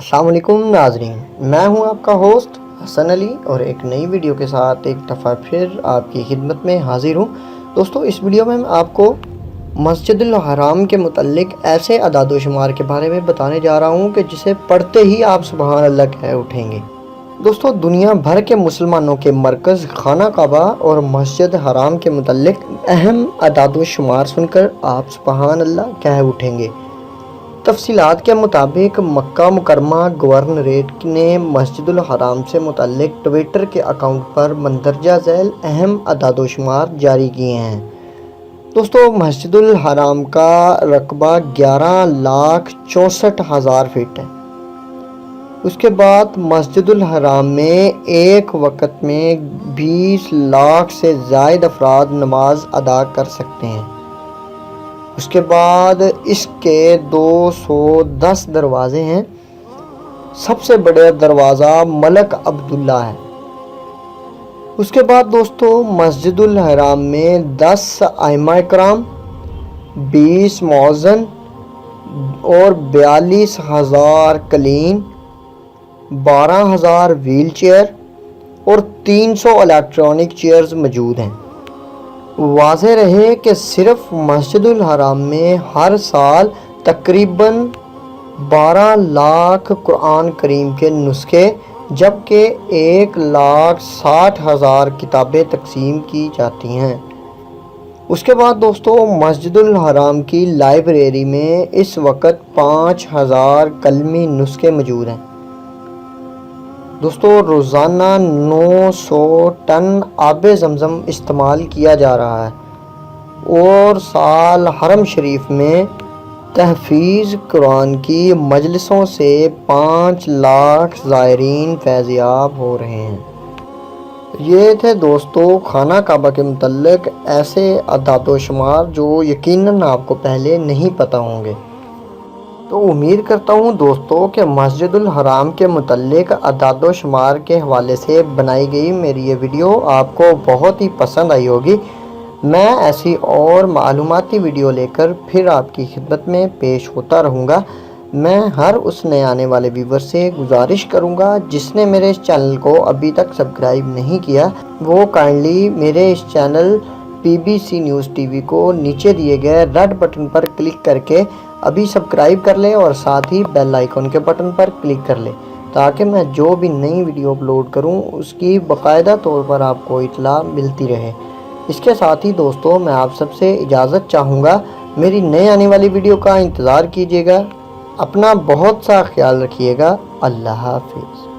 अस्सलाम वालेकुम नाजरीन, मैं हूं आपका होस्ट हसन अली और एक नई वीडियो के साथ एक दफ़ा फिर आपकी खिदमत में हाजिर हूं। दोस्तों, इस वीडियो में मैं आपको मस्जिदुल हराम के मुतल्लिक ऐसे अदाद शुमार के बारे में बताने जा रहा हूं कि जिसे पढ़ते ही आप सुबहान अल्लाह कह उठेंगे। दोस्तों, दुनिया भर के मुसलमानों के मरकज़ खाना काबा और मस्जिद हराम के मुतल्लिक अहम अदाद शुमार सुनकर आप सुबहान अल्लाह कह उठेंगे। तफसीलात के मुताबिक मक्का मुकरमा गवर्नरेट ने मस्जिदुल हराम से मुतल्लिक ट्विटर के अकाउंट पर मंदरजा झैल अहम अदाद-ओ-शुमार जारी किए हैं। दोस्तों, मस्जिदुल हराम का रकबा 11,64,000 फीट है। उसके बाद मस्जिदुल हराम में एक वक़्त में 20 लाख से ज़ायद अफराद नमाज अदा कर सकते हैं। उसके बाद इसके 210 दरवाज़े हैं। सबसे बड़ा दरवाज़ा मलक अब्दुल्ला है। उसके बाद दोस्तों, मस्जिदुल हराम में 10 आइमा इकराम, 20 मौज़न और 42,000 कलीन, 12,000 व्हील चेयर और 300 इलेक्ट्रॉनिक चेयर्स मौजूद हैं। वाज़ेह रहे कि सिर्फ मस्जिदुल हराम में हर साल तकरीबन 12 लाख कुरान करीम के नुस्खे जबकि 1,60,000 किताबें तकसीम की जाती हैं। उसके बाद दोस्तों, मस्जिदुल हराम की लाइब्रेरी में इस वक्त 5,000 कलमी नुस्खे मौजूद हैं। दोस्तों, रोज़ाना 900 टन आब ज़मज़म इस्तेमाल किया जा रहा है और साल हरम शरीफ में तहफ़ीज़ कुरान की मजलिसों से 5 लाख ज़ायरीन फैज़याब हो रहे हैं। ये थे दोस्तों खाना काबा के मुतल्लिक ऐसे अदाद शुमार जो यकीनन आपको पहले नहीं पता होंगे। तो उम्मीद करता हूँ दोस्तों कि मस्जिदुल हराम के मुतल्लिक अदाद शुमार के हवाले से बनाई गई मेरी ये वीडियो आपको बहुत ही पसंद आई होगी। मैं ऐसी और मालूमाती वीडियो लेकर फिर आपकी खिदमत में पेश होता रहूँगा। मैं हर उस नए आने वाले व्यूवर से गुजारिश करूँगा जिसने मेरे इस चैनल को अभी तक सब्सक्राइब नहीं किया, वो काइंडली मेरे इस चैनल PBC न्यूज़ TV को नीचे दिए गए रेड बटन पर क्लिक करके अभी सब्सक्राइब कर ले और साथ ही बेल आइकन के बटन पर क्लिक कर ले ताकि मैं जो भी नई वीडियो अपलोड करूं उसकी बाकायदा तौर पर आपको इत्तला मिलती रहे। इसके साथ ही दोस्तों, मैं आप सबसे इजाज़त चाहूँगा। मेरी नई आने वाली वीडियो का इंतज़ार कीजिएगा। अपना बहुत सा ख्याल रखिएगा। अल्लाह हाफिज़।